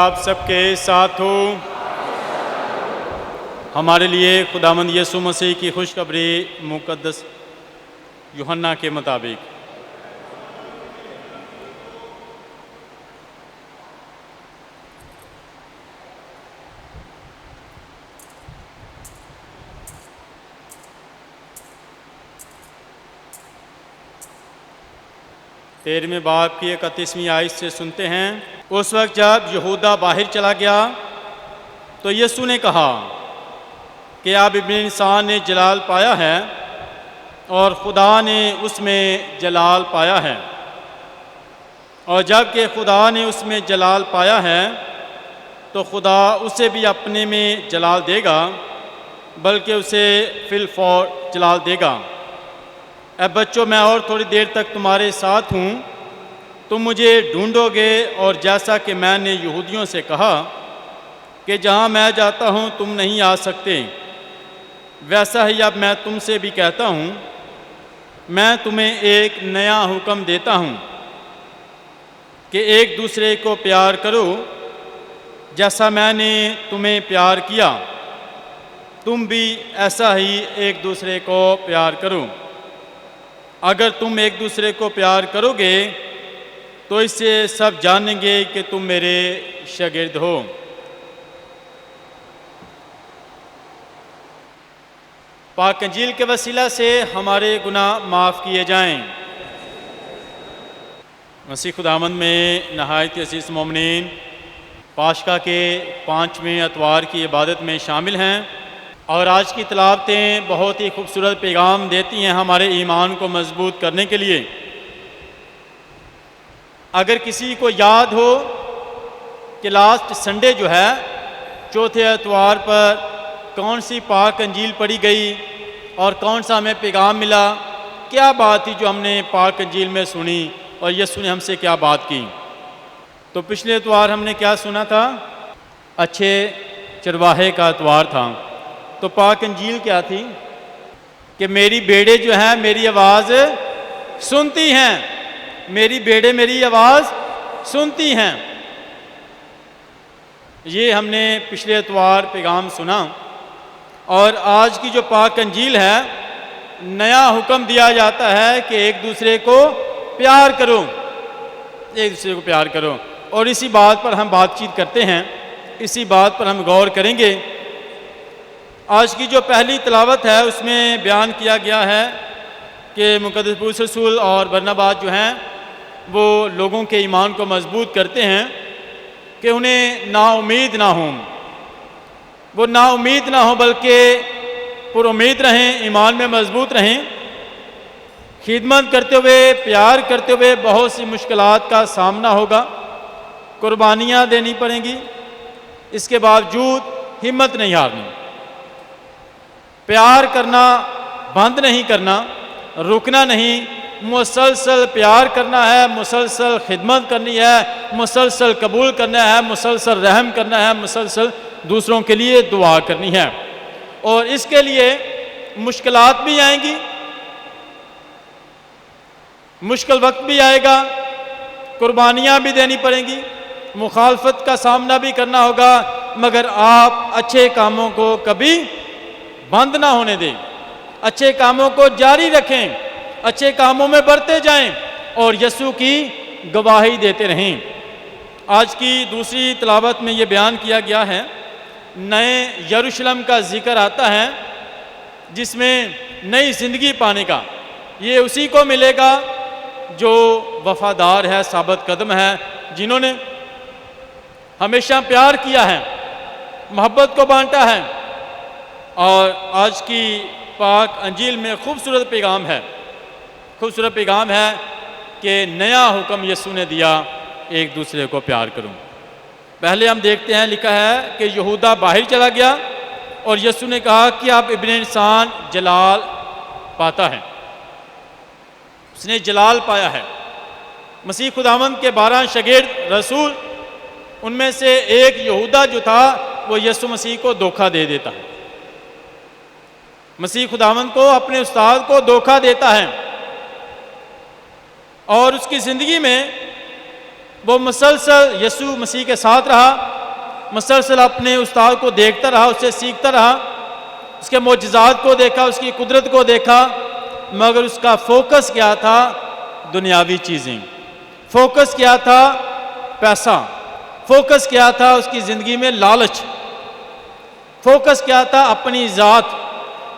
آپ سب کے ساتھ ہو۔ ہمارے لیے خداوند یسوع مسیح کی خوشخبری مقدس یوحنا کے مطابق۔ تیرہویں باب کی 31ویں آیت سے سنتے ہیں۔ اس وقت جب یہودا باہر چلا گیا تو یسوع نے کہا کہ اب ابن انسان نے جلال پایا ہے اور خدا نے اس میں جلال پایا ہے، اور جب کہ خدا نے اس میں جلال پایا ہے تو خدا اسے بھی اپنے میں جلال دے گا، بلکہ اسے فی الفور جلال دے گا۔ اے بچوں، میں اور تھوڑی دیر تک تمہارے ساتھ ہوں، تم مجھے ڈھونڈو گے، اور جیسا کہ میں نے یہودیوں سے کہا کہ جہاں میں جاتا ہوں تم نہیں آ سکتے، ویسا ہی اب میں تم سے بھی کہتا ہوں، میں تمہیں ایک نیا حکم دیتا ہوں کہ ایک دوسرے کو پیار کرو، جیسا میں نے تمہیں پیار کیا، تم بھی ایسا ہی ایک دوسرے کو پیار کرو۔ اگر تم ایک دوسرے کو پیار کرو گے تو اس سے سب جانیں گے کہ تم میرے شاگرد ہو۔ پاک انجیل کے وسیلہ سے ہمارے گناہ معاف کیے جائیں۔ مسیح خداوند میں نہایت عزیز مومنین، پاشکا کے 5ویں اتوار کی عبادت میں شامل ہیں، اور آج کی تلاوتیں بہت ہی خوبصورت پیغام دیتی ہیں ہمارے ایمان کو مضبوط کرنے کے لیے۔ اگر کسی کو یاد ہو کہ لاسٹ سنڈے جو ہے، چوتھے اتوار پر کون سی پاک انجیل پڑھی گئی اور کون سا ہمیں پیغام ملا، کیا بات تھی جو ہم نے پاک انجیل میں سنی، اور یسوع نے ہم سے کیا بات کی؟ تو پچھلے اتوار ہم نے کیا سنا تھا؟ اچھے چرواہے کا اتوار تھا۔ تو پاک انجیل کیا تھی؟ کہ میری بھیڑیں جو ہیں میری آواز سنتی ہیں، میری بھیڑیں میری آواز سنتی ہیں۔ یہ ہم نے پچھلے اتوار پیغام سنا، اور آج کی جو پاک انجیل ہے، نیا حکم دیا جاتا ہے کہ ایک دوسرے کو پیار کرو، ایک دوسرے کو پیار کرو، اور اسی بات پر ہم بات چیت کرتے ہیں، اسی بات پر ہم غور کریں گے۔ آج کی جو پہلی تلاوت ہے اس میں بیان کیا گیا ہے کہ مقدس پولس رسول اور برناباس جو ہیں وہ لوگوں کے ایمان کو مضبوط کرتے ہیں کہ انہیں نا امید نہ ہوں، وہ نا امید نہ ہوں بلکہ پر امید رہیں، ایمان میں مضبوط رہیں۔ خدمت کرتے ہوئے، پیار کرتے ہوئے بہت سی مشکلات کا سامنا ہوگا، قربانیاں دینی پڑیں گی، اس کے باوجود ہمت نہیں ہارنی، پیار کرنا بند نہیں کرنا، رکنا نہیں، مسلسل پیار کرنا ہے، مسلسل خدمت کرنی ہے، مسلسل قبول کرنا ہے، مسلسل رحم کرنا ہے، مسلسل دوسروں کے لیے دعا کرنی ہے۔ اور اس کے لیے مشکلات بھی آئیں گی، مشکل وقت بھی آئے گا، قربانیاں بھی دینی پڑیں گی، مخالفت کا سامنا بھی کرنا ہوگا، مگر آپ اچھے کاموں کو کبھی بند نہ ہونے دیں، اچھے کاموں کو جاری رکھیں، اچھے کاموں میں بڑھتے جائیں، اور یسوع کی گواہی دیتے رہیں۔ آج کی دوسری تلاوت میں یہ بیان کیا گیا ہے، نئے یروشلم کا ذکر آتا ہے جس میں نئی زندگی پانے کا، یہ اسی کو ملے گا جو وفادار ہے، ثابت قدم ہے، جنہوں نے ہمیشہ پیار کیا ہے، محبت کو بانٹا ہے۔ اور آج کی پاک انجیل میں خوبصورت پیغام ہے، خوبصورت پیغام ہے کہ نیا حکم یسوع نے دیا، ایک دوسرے کو پیار کروں۔ پہلے ہم دیکھتے ہیں، لکھا ہے کہ یہودا باہر چلا گیا اور یسوع نے کہا کہ اب ابن انسان جلال پاتا ہے، اس نے جلال پایا ہے۔ مسیح خداوند کے 12 شاگرد رسول، ان میں سے ایک یہودا جو تھا وہ یسوع مسیح کو دھوکہ دے دیتا ہے، مسیح خداوند کو، اپنے استاد کو دھوکہ دیتا ہے، اور اس کی زندگی میں وہ مسلسل یسوع مسیح کے ساتھ رہا، مسلسل اپنے استاد کو دیکھتا رہا، اس سے سیکھتا رہا، اس کے معجزات کو دیکھا، اس کی قدرت کو دیکھا، مگر اس کا فوکس کیا تھا؟ دنیاوی چیزیں، فوکس کیا تھا؟ پیسہ، فوکس کیا تھا اس کی زندگی میں؟ لالچ، فوکس کیا تھا؟ اپنی ذات۔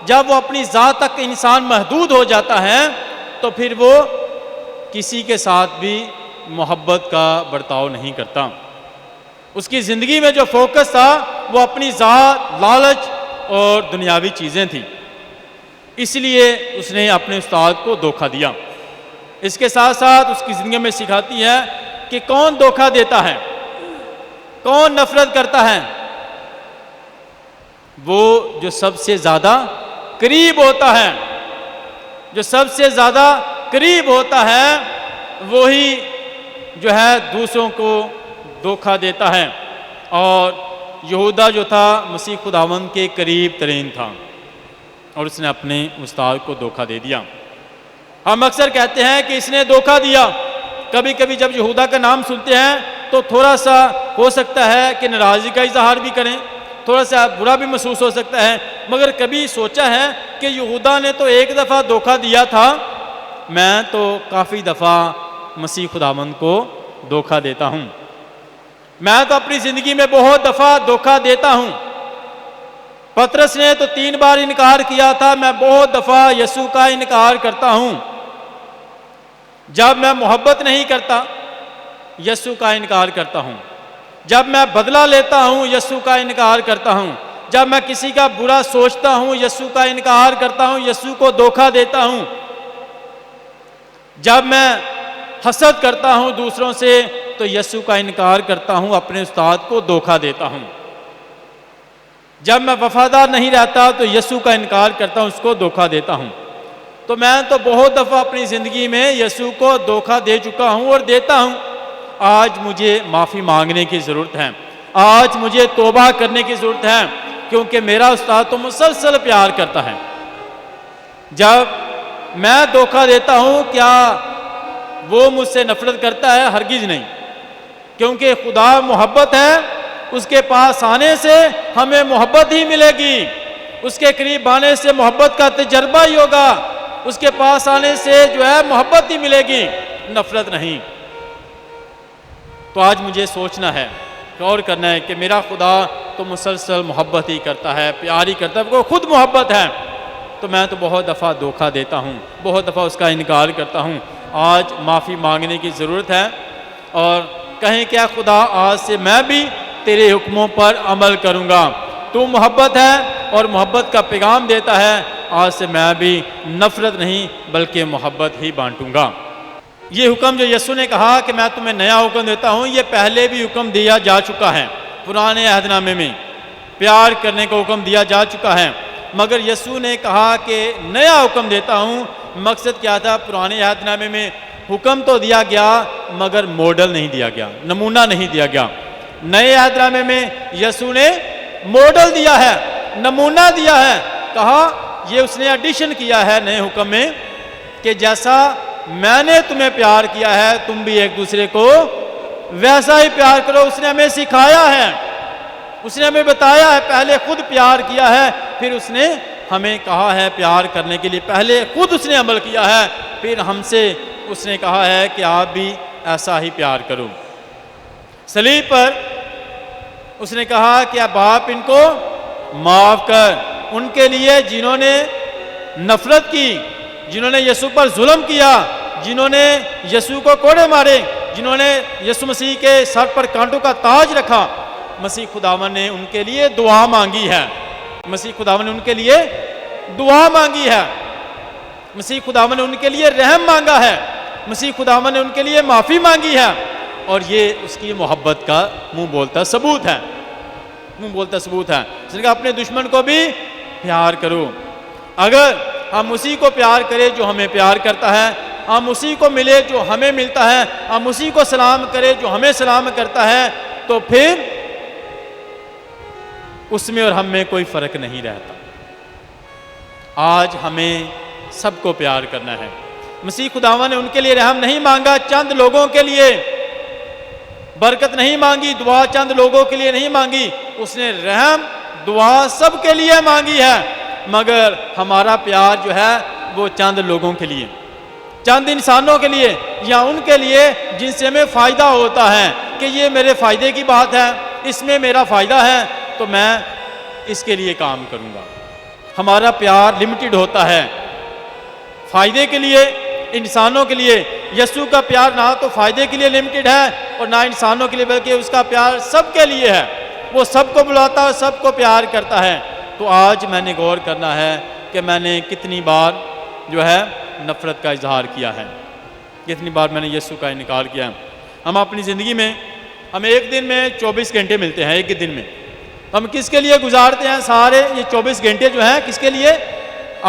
جب وہ اپنی ذات تک انسان محدود ہو جاتا ہے تو پھر وہ کسی کے ساتھ بھی محبت کا برتاؤ نہیں کرتا۔ اس کی زندگی میں جو فوکس تھا وہ اپنی ذات، لالچ اور دنیاوی چیزیں تھیں، اس لیے اس نے اپنے استاد کو دھوکہ دیا۔ اس کے ساتھ ساتھ اس کی زندگی میں سکھاتی ہے کہ کون دھوکہ دیتا ہے، کون نفرت کرتا ہے؟ وہ جو سب سے زیادہ قریب ہوتا ہے، جو سب سے زیادہ قریب ہوتا ہے وہی جو ہے دوسروں کو دھوکہ دیتا ہے۔ اور یہودا جو تھا مسیح خداوند کے قریب ترین تھا اور اس نے اپنے استاد کو دھوکہ دے دیا۔ ہم اکثر کہتے ہیں کہ اس نے دھوکہ دیا۔ کبھی کبھی جب یہودا کا نام سنتے ہیں تو تھوڑا سا ہو سکتا ہے کہ ناراضگی کا اظہار بھی کریں، تھوڑا سا برا بھی محسوس ہو سکتا ہے، مگر کبھی سوچا ہے کہ یہودا نے تو ایک دفعہ دھوکہ دیا تھا، میں تو کافی دفعہ مسیح خداوند کو دھوکہ دیتا ہوں، میں تو اپنی زندگی میں بہت دفعہ دھوکہ دیتا ہوں۔ پطرس نے تو 3 بار انکار کیا تھا، میں بہت دفعہ یسوع کا انکار کرتا ہوں۔ جب میں محبت نہیں کرتا یسوع کا انکار کرتا ہوں، جب میں بدلہ لیتا ہوں یسوع کا انکار کرتا ہوں، جب میں کسی کا برا سوچتا ہوں یسوع کا انکار کرتا ہوں، یسوع کو دھوکہ دیتا ہوں، جب میں حسد کرتا ہوں دوسروں سے تو یسوع کا انکار کرتا ہوں، اپنے استاد کو دھوکہ دیتا ہوں، جب میں وفادار نہیں رہتا تو یسوع کا انکار کرتا ہوں، اس کو دھوکہ دیتا ہوں۔ تو میں تو بہت دفعہ اپنی زندگی میں یسوع کو دھوکہ دے چکا ہوں اور دیتا ہوں۔ آج مجھے معافی مانگنے کی ضرورت ہے، آج مجھے توبہ کرنے کی ضرورت ہے، کیونکہ میرا استاد تو مسلسل پیار کرتا ہے۔ جب میں دھوکہ دیتا ہوں کیا وہ مجھ سے نفرت کرتا ہے؟ ہرگز نہیں، کیونکہ خدا محبت ہے، اس کے پاس آنے سے ہمیں محبت ہی ملے گی، اس کے قریب آنے سے محبت کا تجربہ ہی ہوگا، اس کے پاس آنے سے جو ہے محبت ہی ملے گی، نفرت نہیں۔ تو آج مجھے سوچنا ہے، غور کرنا ہے کہ میرا خدا تو مسلسل محبت ہی کرتا ہے، پیار ہی کرتا ہے، وہ خود محبت ہے، تو میں تو بہت دفعہ دھوکہ دیتا ہوں، بہت دفعہ اس کا انکار کرتا ہوں۔ آج معافی مانگنے کی ضرورت ہے اور کہیں کیا خدا آج سے میں بھی تیرے حکموں پر عمل کروں گا، تو محبت ہے اور محبت کا پیغام دیتا ہے، آج سے میں بھی نفرت نہیں بلکہ محبت ہی بانٹوں گا۔ یہ حکم جو یسوع نے کہا کہ میں تمہیں نیا حکم دیتا ہوں، یہ پہلے بھی حکم دیا جا چکا ہے، پرانے عہد نامے میں پیار کرنے کا حکم دیا جا چکا ہے، مگر یسوع نے کہا کہ نیا حکم دیتا ہوں۔ مقصد کیا تھا؟ پرانے عہد نامے میں حکم تو دیا گیا مگر ماڈل نہیں دیا گیا، نمونہ نہیں دیا گیا۔ نئے عہد نامے میں یسوع نے ماڈل دیا ہے، نمونہ دیا ہے، کہا یہ اس نے ایڈیشن کیا ہے نئے حکم میں کہ جیسا میں نے تمہیں پیار کیا ہے تم بھی ایک دوسرے کو ویسا ہی پیار کرو۔ اس نے ہمیں سکھایا ہے، اس نے ہمیں بتایا ہے، پہلے خود پیار کیا ہے، پھر اس نے ہمیں کہا ہے پیار کرنے کے لیے، پہلے خود اس نے عمل کیا ہے، پھر ہم سے اس نے کہا ہے کہ آپ بھی ایسا ہی پیار کرو۔ صلیب پر اس نے کہا کہ اب باپ ان کو معاف کر، ان کے لیے جنہوں نے نفرت کی، جنہوں نے یسوع پر ظلم کیا، جنہوں نے یسوع کو کوڑے مارے، جنہوں نے یسوع مسیح کے سر پر کانٹوں کا تاج رکھا، مسیح خداوند نے ان کے لیے دعا مانگی ہے، مسیح خداوند نے ان کے لیے دعا مانگی ہے، مسیح خداوند نے ان کے لیے رحم مانگا ہے، مسیح خداوند نے ان کے لیے معافی مانگی ہے، اور یہ اس کی محبت کا منہ بولتا ثبوت ہے، منہ بولتا ثبوت ہے۔ اس نے کہا اپنے دشمن کو بھی پیار کرو۔ اگر ہم اسی کو پیار کریں جو ہمیں پیار کرتا ہے، ہم اسی کو ملے جو ہمیں ملتا ہے، ہم اسی کو سلام کریں جو ہمیں سلام کرتا ہے، تو پھر اس میں اور ہم میں کوئی فرق نہیں رہتا۔ آج ہمیں سب کو پیار کرنا ہے۔ مسیح خداوند نے ان کے لیے رحم نہیں مانگا چند لوگوں کے لیے، برکت نہیں مانگی، دعا چند لوگوں کے لیے نہیں مانگی، اس نے رحم دعا سب کے لیے مانگی ہے، مگر ہمارا پیار جو ہے وہ چند لوگوں کے لیے، چند انسانوں کے لیے، یا ان کے لیے جن سے ہمیں فائدہ ہوتا ہے کہ یہ میرے فائدے کی بات ہے، اس میں میرا فائدہ ہے تو میں اس کے لیے کام کروں گا۔ ہمارا پیار لمیٹڈ ہوتا ہے فائدے کے لیے، انسانوں کے لیے۔ یسوع کا پیار نہ تو فائدے کے لیے لمیٹڈ ہے اور نہ انسانوں کے لیے، بلکہ اس کا پیار سب کے لیے ہے۔ وہ سب کو بلاتا ہے، سب کو پیار کرتا ہے۔ تو آج میں نے غور کرنا ہے کہ میں نے کتنی بار جو ہے نفرت کا اظہار کیا ہے، کتنی بار میں نے یسوع کا انکار کیا ہے۔ ہم اپنی زندگی میں، ہمیں ایک دن میں 24 گھنٹے ملتے ہیں، ایک دن میں ہم کس کے لیے گزارتے ہیں؟ سارے یہ 24 گھنٹے جو ہیں کس کے لیے؟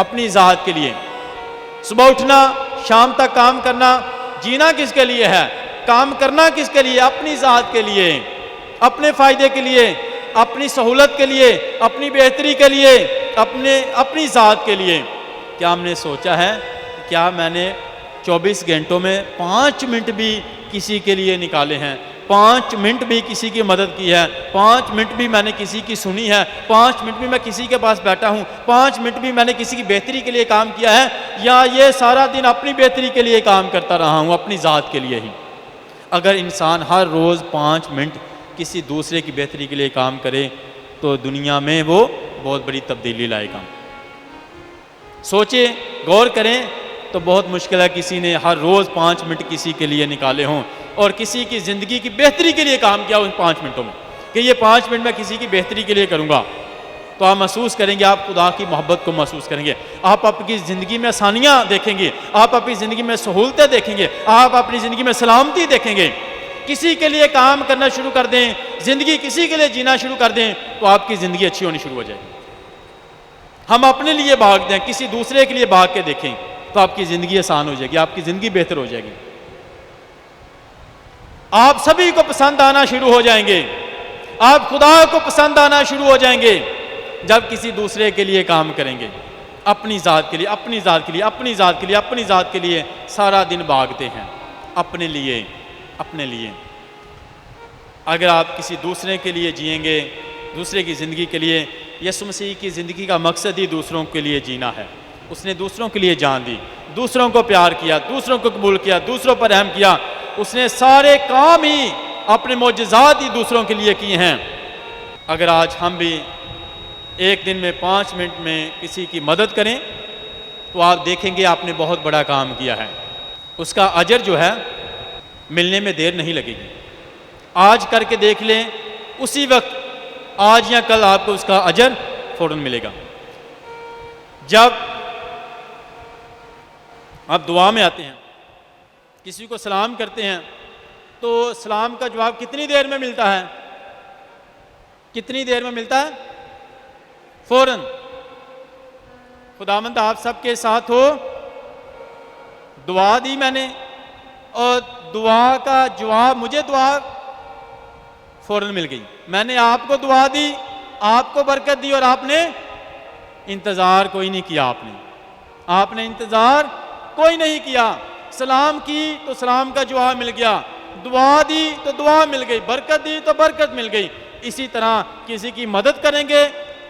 اپنی ذات کے لیے۔ صبح اٹھنا، شام تک کام کرنا، جینا کس کے لیے ہے؟ کام کرنا کس کے لیے؟ اپنی ذات کے لیے، اپنے فائدے کے لیے، اپنی سہولت کے لیے، اپنی بہتری کے لیے، اپنی ذات کے لیے۔ کیا ہم نے سوچا ہے کیا میں نے 24 گھنٹوں میں 5 منٹ بھی کسی کے لیے نکالے ہیں؟ 5 منٹ بھی کسی کی مدد کی ہے؟ 5 منٹ بھی میں نے کسی کی سنی ہے؟ 5 منٹ بھی میں کسی کے پاس بیٹھا ہوں؟ 5 منٹ بھی میں نے کسی کی بہتری کے لیے کام کیا ہے؟ یا یہ سارا دن اپنی بہتری کے لیے کام کرتا رہا ہوں، اپنی ذات کے لیے ہی؟ اگر انسان ہر روز 5 منٹ کسی دوسرے کی بہتری کے لیے کام کرے تو دنیا میں وہ بہت بڑی تبدیلی لائے گا۔ سوچیں، غور کریں، تو بہت مشکل ہے کسی نے ہر روز 5 منٹ کسی کے لیے نکالے ہوں اور کسی کی زندگی کی بہتری کے لیے کام کیا ان 5 منٹوں میں، کہ یہ 5 منٹ میں کسی کی بہتری کے لیے کروں گا۔ تو آپ محسوس کریں گے، آپ خدا کی محبت کو محسوس کریں گے، آپ اپنی زندگی میں آسانیاں دیکھیں گے، آپ اپنی زندگی میں سہولتیں دیکھیں گے، آپ اپنی زندگی میں سلامتی دیکھیں گے۔ کسی کے لیے کام کرنا شروع کر دیں، زندگی کسی کے لیے جینا شروع کر دیں تو آپ کی زندگی اچھی ہونی شروع ہو جائے گی۔ ہم اپنے لیے بھاگ دیں، کسی دوسرے کے لیے بھاگ کے دیکھیں تو آپ کی زندگی آسان ہو جائے گی، آپ کی زندگی بہتر ہو جائے گی۔ آپ سبھی کو پسند آنا شروع ہو جائیں گے، آپ خدا کو پسند آنا شروع ہو جائیں گے جب کسی دوسرے کے لیے کام کریں گے۔ اپنی ذات کے لیے، اپنی ذات کے لیے، اپنی ذات کے لیے، اپنی ذات کے لیے سارا دن بھاگتے ہیں، اپنے لیے، اپنے لیے۔ اگر آپ کسی دوسرے کے لیے جئیں گے، دوسرے کی زندگی کے لیے، یسوع مسیح کی زندگی کا مقصد ہی دوسروں کے لیے جینا ہے۔ اس نے دوسروں کے لیے جان دی، دوسروں کو پیار کیا، دوسروں کو قبول کیا، دوسروں پر رحم کیا۔ اس نے سارے کام ہی، اپنے معجزات ہی دوسروں کے لیے کیے ہیں۔ اگر آج ہم بھی ایک دن میں 5 منٹ میں کسی کی مدد کریں تو آپ دیکھیں گے آپ نے بہت بڑا کام کیا ہے۔ اس کا اجر جو ہے ملنے میں دیر نہیں لگے گی۔ آج کر کے دیکھ لیں، اسی وقت، آج یا کل آپ کو اس کا اجر فوراً ملے گا۔ جب آپ دعا میں آتے ہیں، کسی کو سلام کرتے ہیں تو سلام کا جواب کتنی دیر میں ملتا ہے؟ کتنی دیر میں ملتا ہے؟ فوراً۔ خداوند آپ سب کے ساتھ ہو، دعا دی میں نے اور دعا کا جواب، مجھے دعا فوراً مل گئی۔ میں نے آپ کو دعا دی، آپ کو برکت دی اور آپ نے انتظار کوئی نہیں کیا۔ آپ نے انتظار کوئی نہیں کیا۔ سلام کی تو سلام کا جواب مل گیا، دعا دی تو دعا مل گئی، برکت دی تو برکت مل گئی۔ اسی طرح کسی کی مدد کریں گے،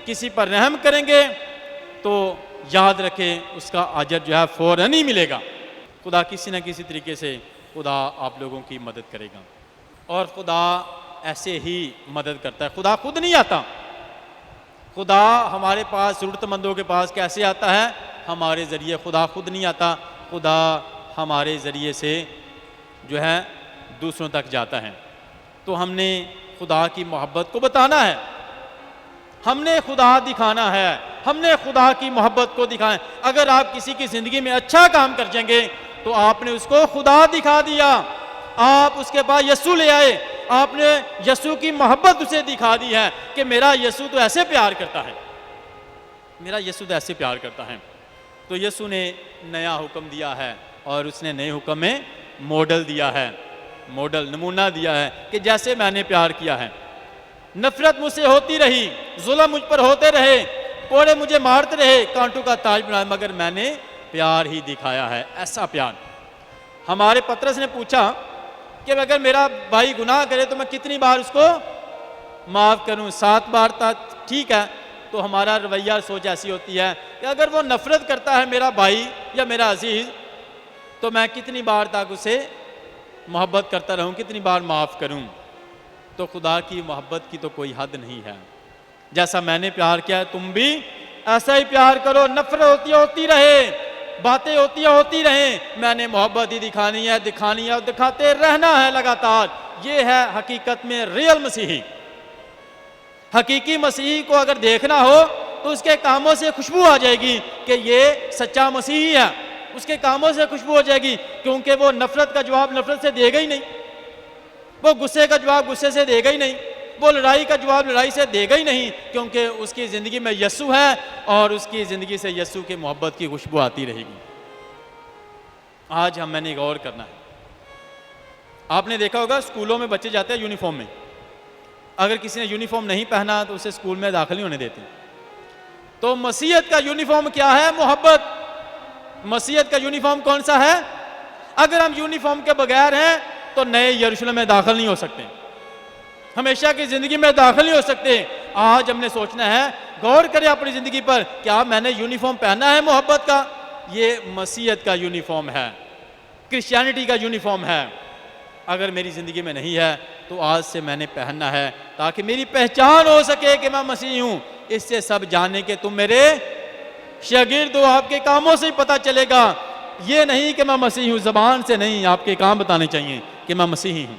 کسی پر رحم کریں گے تو یاد رکھیں اس کا اجر جو ہے فوراً ہی ملے گا۔ خدا کسی نہ کسی طریقے سے خدا آپ لوگوں کی مدد کرے گا، اور خدا ایسے ہی مدد کرتا ہے۔ خدا خود نہیں آتا، خدا ہمارے پاس، ضرورت مندوں کے پاس کیسے آتا ہے؟ ہمارے ذریعے۔ خدا خود نہیں آتا، خدا ہمارے ذریعے سے جو ہے دوسروں تک جاتا ہے۔ تو ہم نے خدا کی محبت کو بتانا ہے، ہم نے خدا دکھانا ہے، ہم نے خدا کی محبت کو دکھانا ہے۔ اگر آپ کسی کی زندگی میں اچھا کام کر جائیں گے تو آپ نے اس کو خدا دکھا دیا، آپ اس کے پاس یسوع لے آئے، آپ نے یسوع کی محبت اسے دکھا دی ہے کہ میرا یسوع تو ایسے پیار کرتا ہے، میرا یسوع تو ایسے پیار کرتا ہے۔ تو یسوع نے نیا حکم دیا ہے اور اس نے نئے حکم میں ماڈل دیا ہے، ماڈل، نمونہ دیا ہے کہ جیسے میں نے پیار کیا ہے۔ نفرت مجھ سے ہوتی رہی، ظلم مجھ پر ہوتے رہے، کوڑے مجھے مارتے رہے، کانٹوں کا تاج بنایا، مگر میں نے پیار ہی دکھایا ہے، ایسا پیار۔ ہمارے پترس نے پوچھا کہ اگر میرا بھائی گناہ کرے تو میں کتنی بار اس کو معاف کروں، 7 بار تک ٹھیک ہے. تو ہمارا رویہ سوچ ایسی ہوتی ہے کہ اگر وہ نفرت کرتا ہے میرا بھائی یا میرا عزیز تو میں کتنی بار تک اسے محبت کرتا رہوں، کتنی بار معاف کروں. تو خدا کی محبت کی تو کوئی حد نہیں ہے. جیسا میں نے پیار کیا تم بھی ایسا ہی پیار کرو. نفرت ہوتی رہے، باتیں ہوتی رہیں، میں نے محبت ہی دکھانی ہے اور دکھاتے رہنا ہے لگاتار. یہ ہے حقیقت میں ریئل مسیحی. حقیقی مسیحی کو اگر دیکھنا ہو تو اس کے کاموں سے خوشبو آ جائے گی کہ یہ سچا مسیحی ہے. اس کے کاموں سے خوشبو ہو جائے گی، کیونکہ وہ نفرت کا جواب نفرت سے دے گا ہی نہیں، وہ غصے کا جواب غصے سے دے گا ہی نہیں، وہ لڑائی کا جواب لڑائی سے دے گا ہی نہیں، کیونکہ اس کی زندگی میں یسوع ہے اور اس کی زندگی سے یسوع کی محبت کی خوشبو آتی رہے گی. آج میں نے غور کرنا ہے. آپ نے دیکھا ہوگا اسکولوں میں بچے جاتے ہیں یونیفارم میں. اگر کسی نے یونیفارم نہیں پہنا تو اسے اسکول میں داخل نہیں ہونے دیتے. تو مسیحیت کا یونیفارم کیا ہے؟ محبت. مسیحیت کا یونیفارم کون سا ہے؟ اگر ہم یونیفارم کے بغیر ہیں تو نئے یروشلم میں داخل نہیں ہو سکتے، ہمیشہ کی زندگی میں داخل نہیں ہو سکتے. آج ہم نے سوچنا ہے، غور کریں اپنی زندگی پر، کیا میں نے یونیفارم پہنا ہے محبت کا؟ یہ مسیحیت کا یونیفارم ہے، کرسچینٹی کا یونیفارم ہے. اگر میری زندگی میں نہیں ہے تو آج سے میں نے پہننا ہے تاکہ میری پہچان ہو سکے کہ میں مسیحی ہوں. اس سے سب جانے کہ تم میرے شاگرد ہو. آپ کے کاموں سے ہی پتہ چلے گا. یہ نہیں کہ میں مسیحی ہوں زبان سے نہیں، آپ کے کام بتانے چاہیے کہ میں مسیحی ہوں.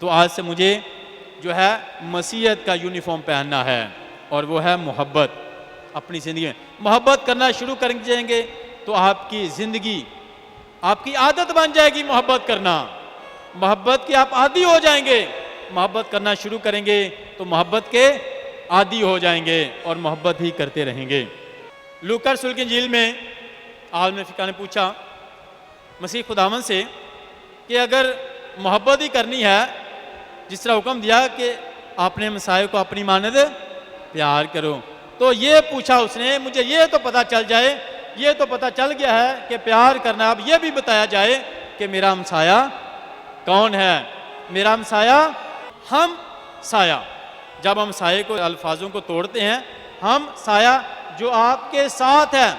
تو آج سے مجھے جو ہے مسیحیت کا یونیفارم پہننا ہے اور وہ ہے محبت. اپنی زندگی میں محبت کرنا شروع کر دیں گے تو آپ کی زندگی، آپ کی عادت بن جائے گی محبت کرنا. محبت کے آپ عادی ہو جائیں گے. محبت کرنا شروع کریں گے تو محبت کے عادی ہو جائیں گے اور محبت ہی کرتے رہیں گے. لوکا رسول کی انجیل میں عالم فقہ نے پوچھا مسیح خداوند سے کہ اگر محبت ہی کرنی ہے، جس طرح حکم دیا کہ آپ نے ہمسائے کو اپنی مانند پیار کرو، تو یہ پوچھا اس نے، مجھے یہ تو پتہ چل جائے، یہ تو پتہ چل گیا ہے کہ پیار کرنا، اب یہ بھی بتایا جائے کہ میرا ہمسایہ کون ہے. میرا ہمسایہ ہم سایہ. جب ہم سایہ کو الفاظوں کو توڑتے ہیں، ہم سایہ جو آپ کے ساتھ ہے.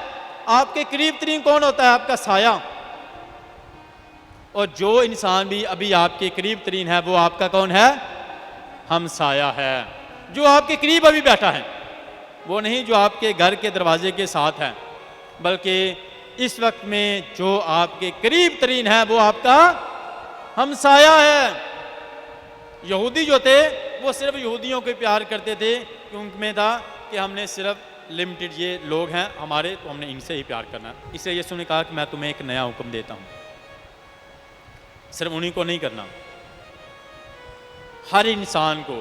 آپ کے قریب ترین کون ہوتا ہے؟ آپ کا سایہ. اور جو انسان بھی ابھی آپ کے قریب ترین ہے وہ آپ کا کون ہے؟ ہم سایہ ہے. جو آپ کے قریب ابھی بیٹھا ہے، وہ نہیں جو آپ کے گھر کے دروازے کے ساتھ ہے، بلکہ اس وقت میں جو آپ کے قریب ترین ہے وہ آپ کا ہم سایہ ہے. یہودی جو تھے وہ صرف یہودیوں کو پیار کرتے تھے، کیونکہ میں تھا کہ ہم نے صرف لمیٹڈ یہ لوگ ہیں ہمارے تو ہم نے ان سے ہی پیار کرنا. اس لیے یسوع نے کہا کہ میں تمہیں ایک نیا حکم دیتا ہوں، صرف انہی کو نہیں کرنا، ہر انسان کو.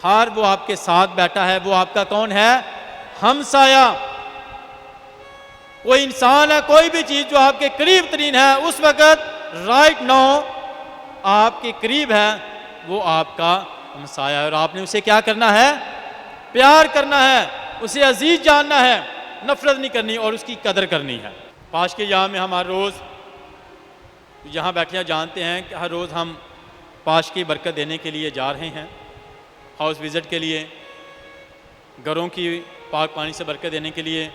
ہر وہ آپ کے ساتھ بیٹھا ہے وہ آپ کا کون ہے؟ ہم سایہ. کوئی انسان ہے، کوئی بھی چیز جو آپ کے قریب ترین ہے اس وقت رائٹ ناؤ آپ کے قریب ہے، وہ آپ کا ہمسایہ ہے. اور آپ نے اسے کیا کرنا ہے؟ پیار کرنا ہے، اسے عزیز جاننا ہے، نفرت نہیں کرنی اور اس کی قدر کرنی ہے. پاش کے یہاں میں ہم ہر روز یہاں بیٹھے جانتے ہیں کہ ہر روز ہم پاش کی برکت دینے کے لیے جا رہے ہیں، ہاؤس وزٹ کے لیے، گھروں کی پاک پانی سے برکت دینے کے لیے.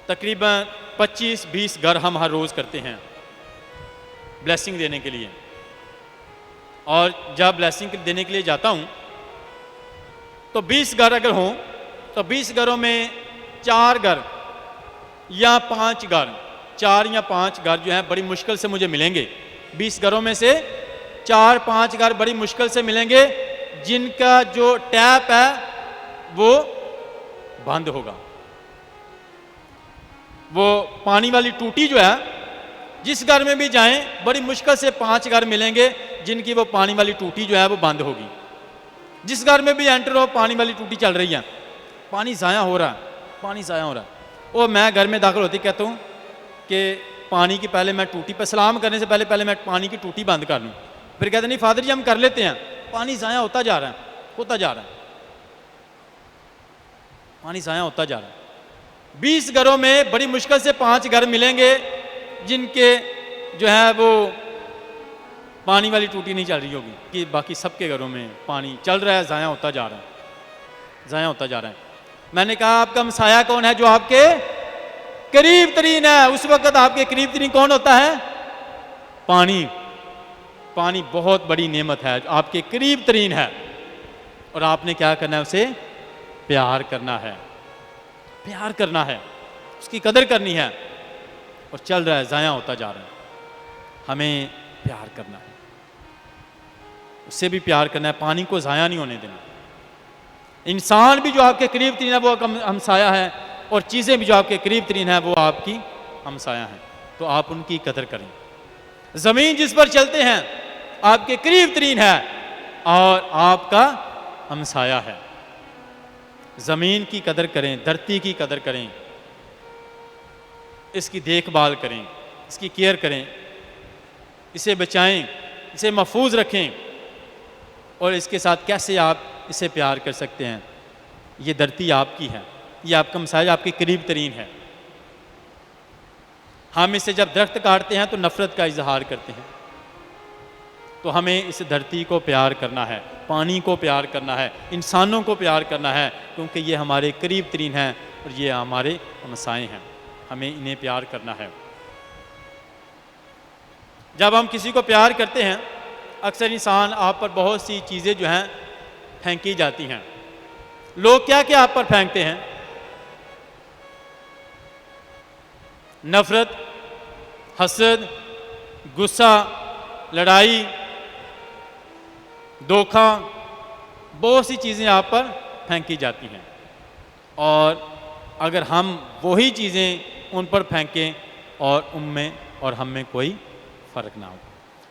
تقریباً 25-20 گھر ہم ہر روز کرتے ہیں بلیسنگ دینے کے لیے. اور جب بلیسنگ دینے کے لیے جاتا ہوں تو 20 گھر اگر ہوں تو 20 گھروں میں 4 گھر یا 5 گھر، 4 یا 5 گھر جو ہیں بڑی مشکل سے مجھے ملیں گے. 20 گھروں میں سے 4-5 گھر بڑی مشکل سے ملیں گے جن کا جو ٹیپ ہے وہ بند ہوگا. وہ پانی والی ٹوٹی جو ہے، جس گھر میں بھی جائیں بڑی مشکل سے 5 گھر ملیں گے جن کی وہ پانی والی ٹوٹی جو ہے وہ بند ہوگی. جس گھر میں بھی انٹر ہو پانی والی ٹوٹی چل رہی ہے، پانی ضائع ہو رہا ہے، پانی ضائع ہو رہا ہے. اور میں گھر میں داخل ہوتی کہتا ہوں کہ پانی کی پہلے میں ٹوٹی پہ سلام کرنے سے پہلے میں پانی کی ٹوٹی بند کر لوں. پھر کہتے نہیں فادر جی ہم کر لیتے ہیں، پانی ضائع ہوتا جا رہا ہے، ہوتا جا رہا ہے، پانی ضائع ہوتا جا رہا ہے. 20 گھروں میں بڑی مشکل سے 5 گھر ملیں گے جن کے جو ہے وہ پانی والی ٹوٹی نہیں چل رہی ہوگی کہ باقی سب کے گھروں میں پانی چل رہا ہے، ضائع ہوتا جا رہا ہے، ضائع ہوتا جا رہا ہے۔ میں نے کہا آپ کا ہمسایہ کون ہے؟ جو آپ کے قریب ترین ہے۔ اس وقت آپ کے قریب ترین کون ہوتا ہے؟ پانی۔ پانی بہت بڑی نعمت ہے، آپ کے قریب ترین ہے، اور آپ نے کیا کرنا ہے؟ اسے پیار کرنا ہے، پیار کرنا ہے، اس کی قدر کرنی ہے، اور چل رہا ہے، ضائع ہوتا جا رہا ہے۔ ہمیں پیار کرنا ہے، اس سے بھی پیار کرنا ہے، پانی کو ضائع نہیں ہونے دینا۔ انسان بھی جو آپ کے قریب ترین ہے وہ ہمسایہ ہے، اور چیزیں بھی جو آپ کے قریب ترین ہیں وہ آپ کی ہمسایہ ہیں، تو آپ ان کی قدر کریں۔ زمین جس پر چلتے ہیں آپ کے قریب ترین ہے اور آپ کا ہمسایہ ہے۔ زمین کی قدر کریں، دھرتی کی قدر کریں، اس کی دیکھ بھال کریں، اس کی کیئر کریں، اسے بچائیں، اسے محفوظ رکھیں، اور اس کے ساتھ کیسے آپ اسے پیار کر سکتے ہیں۔ یہ دھرتی آپ کی ہے، یہ آپ کا ہمسایہ آپ کے قریب ترین ہے۔ ہم اسے جب درخت کاٹتے ہیں تو نفرت کا اظہار کرتے ہیں، تو ہمیں اس دھرتی کو پیار کرنا ہے، پانی کو پیار کرنا ہے، انسانوں کو پیار کرنا ہے، کیونکہ یہ ہمارے قریب ترین ہیں اور یہ ہمارے ہمسائے ہیں، ہمیں انہیں پیار کرنا ہے۔ جب ہم کسی کو پیار کرتے ہیں، اکثر انسان آپ پر بہت سی چیزیں جو ہیں پھینکی جاتی ہیں۔ لوگ کیا کیا آپ پر پھینکتے ہیں؟ نفرت، حسد، غصہ، لڑائی، دھوکہ، بہت سی چیزیں آپ پر پھینکی جاتی ہیں، اور اگر ہم وہی چیزیں ان پر پھینکیں اور ان میں اور ہم میں کوئی فرق نہ ہو،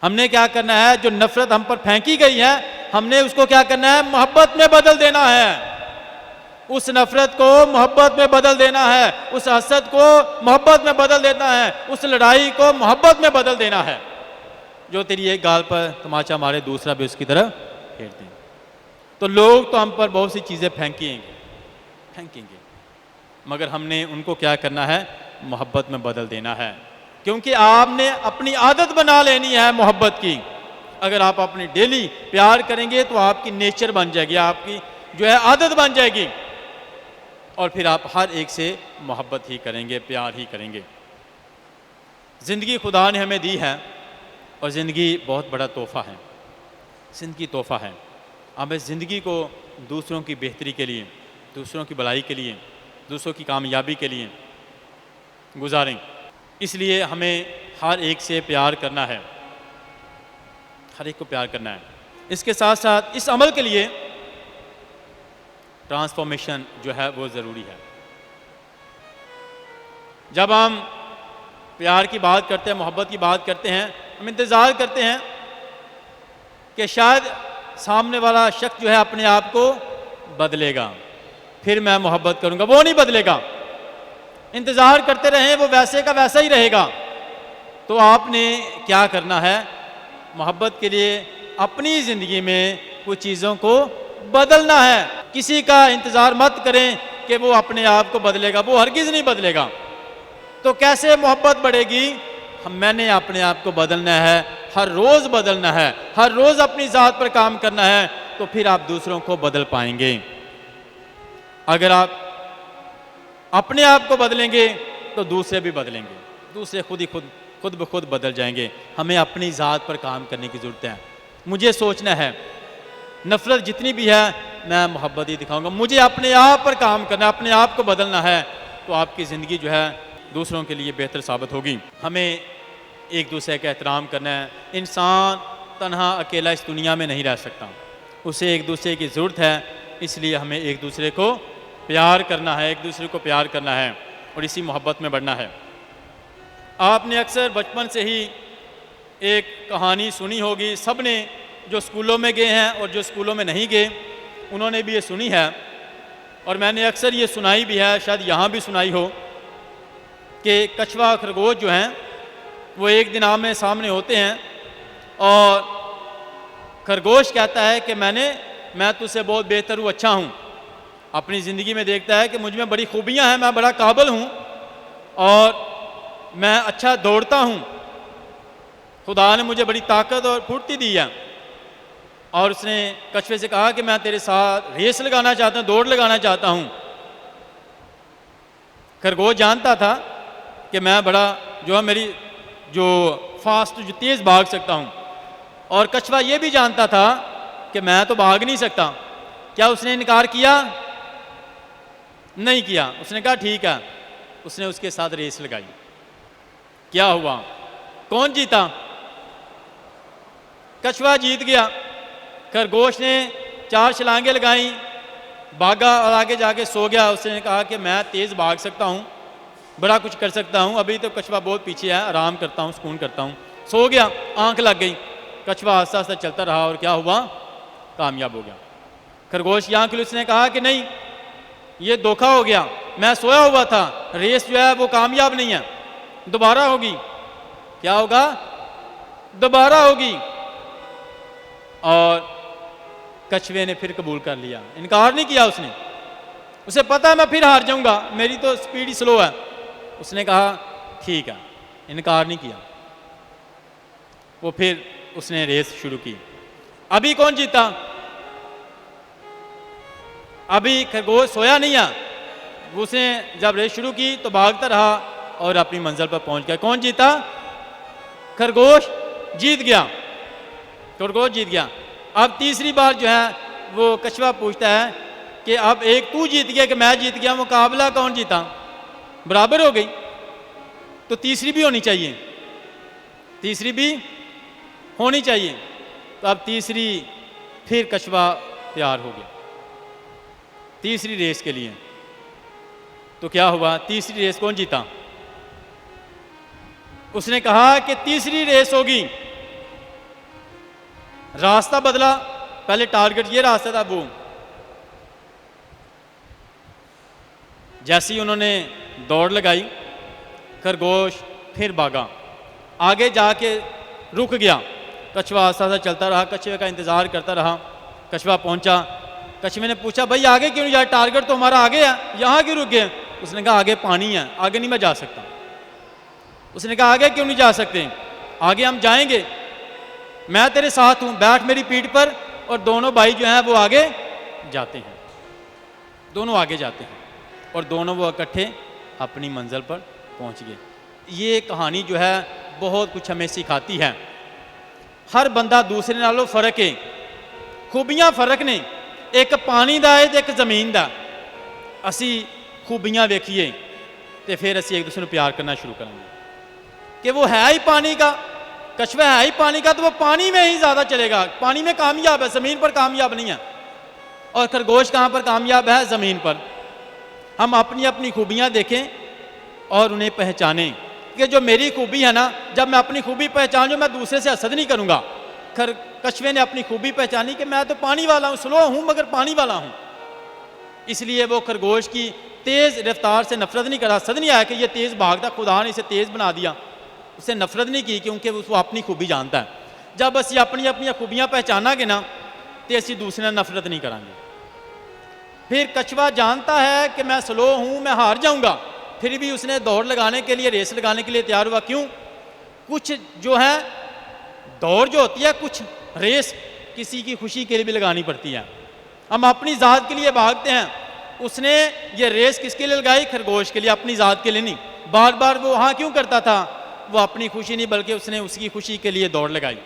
ہم نے کیا کرنا ہے؟ جو نفرت ہم پر پھینکی گئی ہے ہم نے اس کو کیا کرنا ہے؟ محبت میں بدل دینا ہے، اس نفرت کو محبت میں بدل دینا ہے، اس حسد کو محبت میں بدل دینا ہے، اس لڑائی کو محبت میں بدل دینا ہے۔ جو تیری ایک گال پر تماچا مارے دوسرا بھی اس کی طرف پھیر دیں۔ تو لوگ تو ہم پر بہت سی چیزیں پھینکیں گے، مگر ہم نے ان کو کیا کرنا ہے؟ محبت میں بدل دینا ہے، کیونکہ آپ نے اپنی عادت بنا لینی ہے محبت کی۔ اگر آپ اپنی ڈیلی پیار کریں گے تو آپ کی نیچر بن جائے گی، آپ کی جو ہے عادت بن جائے گی، اور پھر آپ ہر ایک سے محبت ہی کریں گے، پیار ہی کریں گے۔ زندگی خدا نے ہمیں دی ہے، اور زندگی بہت بڑا تحفہ ہے، زندگی تحفہ ہے۔ اب اس زندگی کو دوسروں کی بہتری کے لیے، دوسروں کی بھلائی کے لیے، دوسروں کی کامیابی کے لیے گزاریں۔ اس لیے ہمیں ہر ایک سے پیار کرنا ہے، ہر ایک کو پیار کرنا ہے۔ اس کے ساتھ ساتھ اس عمل کے لیے ٹرانسفارمیشن جو ہے وہ ضروری ہے۔ جب ہم پیار کی بات کرتے ہیں، محبت کی بات کرتے ہیں، ہم انتظار کرتے ہیں کہ شاید سامنے والا شخص جو ہے اپنے آپ کو بدلے گا، پھر میں محبت کروں گا۔ وہ نہیں بدلے گا، انتظار کرتے رہیں وہ ویسے کا ویسا ہی رہے گا۔ تو آپ نے کیا کرنا ہے؟ محبت کے لیے اپنی زندگی میں کچھ چیزوں کو بدلنا ہے۔ کسی کا انتظار مت کریں کہ وہ اپنے آپ کو بدلے گا، وہ ہرگز نہیں بدلے گا۔ تو کیسے محبت بڑھے گی؟ میں نے اپنے آپ کو بدلنا ہے، ہر روز بدلنا ہے، ہر روز اپنی ذات پر کام کرنا ہے، تو پھر آپ دوسروں کو بدل پائیں گے۔ اگر آپ اپنے آپ کو بدلیں گے تو دوسرے بھی بدلیں گے، دوسرے خود بخود بدل جائیں گے۔ ہمیں اپنی ذات پر کام کرنے کی ضرورت ہے۔ مجھے سوچنا ہے نفرت جتنی بھی ہے میں محبت ہی دکھاؤں گا، مجھے اپنے آپ پر کام کرنا ہے، اپنے آپ کو بدلنا ہے، تو آپ کی زندگی جو ہے دوسروں کے لیے بہتر ثابت ہوگی۔ ہمیں ایک دوسرے کا احترام کرنا ہے۔ انسان تنہا اکیلا اس دنیا میں نہیں رہ سکتا، اسے ایک دوسرے کی ضرورت ہے، اس لیے ہمیں ایک دوسرے کو پیار کرنا ہے، ایک دوسرے کو پیار کرنا ہے اور اسی محبت میں بڑھنا ہے۔ آپ نے اکثر بچپن سے ہی ایک کہانی سنی ہوگی، سب نے، جو اسکولوں میں گئے ہیں اور جو اسکولوں میں نہیں گئے انہوں نے بھی یہ سنی ہے، اور میں نے اکثر یہ سنائی بھی ہے، شاید یہاں بھی سنائی ہو، کہ کچھوا خرگوش جو ہیں وہ ایک دن آمنے سامنے ہوتے ہیں، اور خرگوش کہتا ہے کہ میں تجھ سے بہت بہتر ہوں، اچھا ہوں۔ اپنی زندگی میں دیکھتا ہے کہ مجھ میں بڑی خوبیاں ہیں، میں بڑا قابل ہوں اور میں اچھا دوڑتا ہوں۔ خدا نے مجھے بڑی طاقت اور پھرتی دی ہے. اور اس نے کچھوے سے کہا کہ میں تیرے ساتھ ریس لگانا چاہتا ہوں, دوڑ لگانا چاہتا ہوں. خرگوش جانتا تھا کہ میں بڑا جو ہے میری جو فاسٹ جو تیز بھاگ سکتا ہوں, اور کچھوا یہ بھی جانتا تھا کہ میں تو بھاگ نہیں سکتا. کیا اس نے انکار کیا؟ نہیں کیا. اس نے کہا ٹھیک ہے. اس نے اس کے ساتھ ریس لگائی. کیا ہوا؟ کون جیتا؟ کچھوا جیت گیا. خرگوش نے 4 چھلانگیں لگائیں, بھاگا اور آگے جا کے سو گیا. اس نے کہا کہ میں تیز بھاگ سکتا ہوں, بڑا کچھ کر سکتا ہوں, ابھی تو کچھوا بہت پیچھے ہے, آرام کرتا ہوں, سکون کرتا ہوں. سو گیا, آنکھ لگ گئی. کچھوا آہستہ آہستہ چلتا رہا اور کیا ہوا؟ کامیاب ہو گیا. خرگوش کی آنکھ کھلی. اس نے کہا کہ نہیں, یہ دھوکا ہو گیا, میں سویا ہوا تھا, ریس جو ہے وہ کامیاب نہیں ہے, دوبارہ ہوگی. کیا ہوگا؟ دوبارہ ہوگی. اور کچھوے نے پھر قبول کر لیا, انکار نہیں کیا. اس نے, اسے پتا ہے میں پھر ہار جاؤں گا, میری تو سپیڈ ہی سلو ہے. اس نے کہا ٹھیک ہے, انکار نہیں کیا. وہ پھر اس نے ریس شروع کی. ابھی کون جیتا؟ ابھی خرگوش سویا نہیں ہے. اس نے جب ریس شروع کی تو بھاگتا رہا اور اپنی منزل پر پہنچ گیا. کون جیتا؟ خرگوش جیت گیا. خرگوش جیت گیا. اب تیسری بار جو ہے وہ کچھوا پوچھتا ہے کہ اب ایک تو جیت گیا کہ میں جیت گیا, مقابلہ کون جیتا؟ برابر ہو گئی, تو تیسری بھی ہونی چاہیے, تیسری بھی ہونی چاہیے. تو اب تیسری پھر کچھوا تیار ہو گیا تیسری ریس کے لیے. تو کیا ہوا؟ تیسری ریس کون جیتا؟ اس نے کہا کہ تیسری ریس ہوگی. راستہ بدلا, پہلے ٹارگٹ یہ راستہ تھا, وہ جیسی انہوں نے دوڑ لگائی, خرگوش پھر بھاگا, آگے جا کے رک گیا. کچھوا آہستہ آہستہ چلتا رہا, کچھوے کا انتظار کرتا رہا. کچھوا پہنچا. کچھوے نے پوچھا بھائی آگے کیوں نہیں جا؟ ٹارگٹ تو ہمارا آگے ہے, یہاں کیوں رک گئے؟ اس نے کہا آگے پانی ہے, آگے نہیں میں جا سکتا. اس نے کہا آگے کیوں نہیں جا سکتے؟ آگے ہم جائیں گے, میں تیرے ساتھ ہوں, بیٹھ میری پیٹھ پر. اور دونوں بھائی جو ہیں وہ آگے جاتے ہیں, دونوں آگے جاتے ہیں, اور دونوں وہ اکٹھے اپنی منزل پر پہنچ گئے. یہ کہانی جو ہے بہت کچھ ہمیں سکھاتی ہے. ہر بندہ دوسرے نالوں فرق ہے, خوبیاں فرق نے, ایک پانی دا ہے ایک زمین دا. اسی خوبیاں ویکھیے تو پھر اسی ایک دوسرے کو پیار کرنا شروع کریں گے. کہ وہ ہے ہی پانی کا, کچھوا ہے ہی پانی کا, تو وہ پانی میں ہی زیادہ چلے گا, پانی میں کامیاب ہے, زمین پر کامیاب نہیں ہے. اور خرگوش کہاں پر کامیاب ہے؟ زمین پر. ہم اپنی اپنی خوبیاں دیکھیں اور انہیں پہچانیں کہ جو میری خوبی ہے نا, جب میں اپنی خوبی پہچانوں میں دوسرے سے حسد نہیں کروں گا. کچھوے نے اپنی خوبی پہچانی کہ میں تو پانی والا ہوں, سلو ہوں مگر پانی والا ہوں. اس لیے وہ خرگوش کی تیز رفتار سے نفرت نہیں کرا, حسد نہیں آیا کہ یہ تیز بھاگتا, خدا نے اسے تیز بنا دیا. اسے نفرت نہیں کی کیونکہ وہ اپنی خوبی جانتا ہے. جب اسی اپنی اپنی خوبیاں پہچانا گے نا تو اسی دوسرے نفرت نہیں کریں گے. پھر کچھوا جانتا ہے کہ میں سلو ہوں, میں ہار جاؤں گا, پھر بھی اس نے دوڑ لگانے کے لیے, ریس لگانے کے لیے تیار ہوا. کیوں؟ کچھ جو ہے دوڑ جو ہوتی ہے, کچھ ریس کسی کی خوشی کے لیے بھی لگانی پڑتی ہے. ہم اپنی ذات کے لیے بھاگتے ہیں. اس نے یہ ریس کس کے لیے لگائی؟ خرگوش کے لیے, اپنی ذات کے لیے نہیں. بار بار وہ وہاں کیوں کرتا تھا؟ وہ اپنی خوشی نہیں بلکہ اس نے اس کی خوشی کے لیے دوڑ لگائی.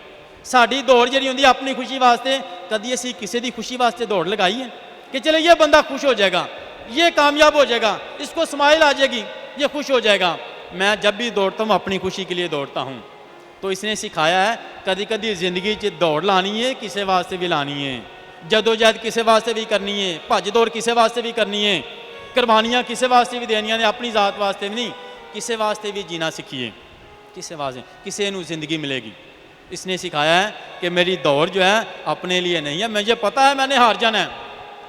ساڈی دوڑ جڑی ہوندی اپنی خوشی واسطے, کدی اسی کسی دی خوشی واسطے دوڑ لگائی ہے کہ چلے یہ بندہ خوش ہو جائے گا, یہ کامیاب ہو جائے گا, اس کو اسمائل آ جائے گی, یہ خوش ہو جائے گا. میں جب بھی دوڑتا ہوں اپنی خوشی کے لیے دوڑتا ہوں. تو اس نے سکھایا ہے کدی کدی زندگی چ دوڑ لانی ہے, کسے واسطے بھی لانی ہے, جدوجہد کسے واسطے بھی کرنی ہے, بھج دوڑ کسے واسطے بھی کرنی ہے, قربانیاں کسے واسطے بھی دینیاں نے, اپنی ذات واسطے بھی نہیں, کسے واسطے بھی جینا سیکھیے. کسے واسطے, کسے نو زندگی ملے گی. اس نے سکھایا ہے کہ میری دوڑ جو ہے اپنے لیے نہیں ہے, مجھے پتا ہے میں نے ہار جانا ہے,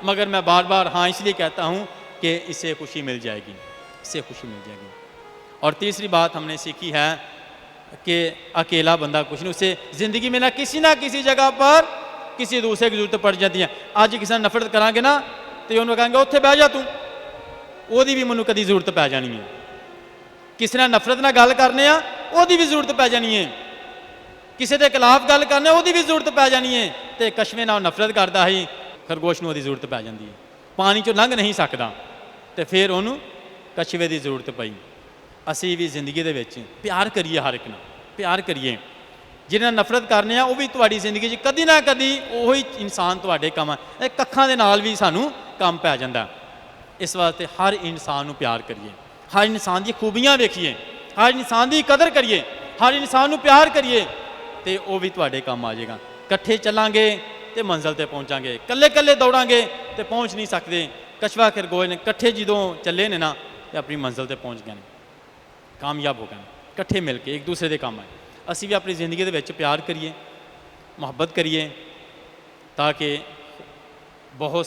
مگر میں بار بار ہاں اس لیے کہتا ہوں کہ اسے خوشی مل جائے گی, اسے خوشی مل جائے گی. اور تیسری بات ہم نے سیکھی ہے کہ اکیلا بندہ کچھ نہیں, اسے زندگی میں نہ کسی جگہ پر کسی دوسرے کی ضرورت پڑ جاتی ہے. آج کسی نے نفرت کریں گے نا تو انہوں کہیں گے اتنے بہ جا تو, وہ بھی منو کدی ضرورت پی جانی ہے. کسی نے نفرت نہ گل کرنے وہ بھی ضرورت پی جانی ہے. ਕਿਸੇ ਦੇ ਖਿਲਾਫ ਗੱਲ ਕਰਨੇ ਉਹਦੀ ਵੀ ਜ਼ਰੂਰਤ ਪੈ ਜਾਣੀ ਹੈ, ਤੇ ਕਸ਼ਮੇ ਨਾਲ ਨਫ਼ਰਤ ਕਰਦਾ ਸੀ, ਖਰਗੋਸ਼ ਨੂੰ ਉਹਦੀ ਜ਼ਰੂਰਤ ਪੈ ਜਾਂਦੀ ਹੈ। ਪਾਣੀ 'ਚੋਂ ਲੰਘ ਨਹੀਂ ਸਕਦਾ ਤੇ ਫਿਰ ਉਹਨੂੰ ਕਛੂਏ ਦੀ ਜ਼ਰੂਰਤ ਪਈ। ਅਸੀਂ ਵੀ ਜ਼ਿੰਦਗੀ ਦੇ ਵਿੱਚ ਪਿਆਰ ਕਰੀਏ, ਹਰ ਇੱਕ ਨਾਲ ਪਿਆਰ ਕਰੀਏ। ਜਿਹਦੇ ਨਾਲ ਨਫ਼ਰਤ ਕਰਨੇ ਆ ਉਹ ਵੀ ਤੁਹਾਡੀ ਜ਼ਿੰਦਗੀ 'ਚ ਕਦੀ ਨਾ ਕਦੀ ਉਹੀ ਇਨਸਾਨ ਤੁਹਾਡੇ ਕੰਮ ਇਹ ਕੱਖਾਂ ਦੇ ਨਾਲ ਵੀ ਸਾਨੂੰ ਕੰਮ ਪੈ ਜਾਂਦਾ। ਇਸ ਵਾਸਤੇ ਹਰ ਇਨਸਾਨ ਨੂੰ ਪਿਆਰ ਕਰੀਏ, ਹਰ ਇਨਸਾਨ ਦੀ ਖੂਬੀਆਂ ਵੇਖੀਏ, ਹਰ ਇਨਸਾਨ ਦੀ ਕਦਰ ਕਰੀਏ, ਹਰ ਇਨਸਾਨ ਨੂੰ ਪਿਆਰ ਕਰੀਏ, ਤੇ ਉਹ ਵੀ ਤੁਹਾਡੇ ਕੰਮ ਆ ਜਾਏਗਾ। ਇਕੱਠੇ ਚੱਲਾਂਗੇ ਤੇ ਮੰਜ਼ਿਲ ਤੇ ਪਹੁੰਚਾਂਗੇ, ਇਕੱਲੇ ਇਕੱਲੇ ਦੌੜਾਂਗੇ ਤੇ ਪਹੁੰਚ ਨਹੀਂ ਸਕਦੇ। ਕਛੂਆ ਖਰਗੋਸ਼ ਨੇ ਇਕੱਠੇ ਜਦੋਂ ਚੱਲੇ ਨੇ ਨਾ ਤੇ ਆਪਣੀ ਮੰਜ਼ਿਲ ਤੇ ਪਹੁੰਚ ਗਏ ਨੇ, ਕਾਮਯਾਬ ਹੋ ਗਏ ਨੇ, ਇਕੱਠੇ ਮਿਲ ਕੇ ਇੱਕ ਦੂਸਰੇ ਦੇ ਕੰਮ ਆਏ। ਅਸੀਂ ਵੀ ਆਪਣੀ ਜ਼ਿੰਦਗੀ ਦੇ ਵਿੱਚ ਪਿਆਰ ਕਰੀਏ, ਮੁਹੱਬਤ ਕਰੀਏ, ਤਾਂ ਕਿ ਬਹੁਤ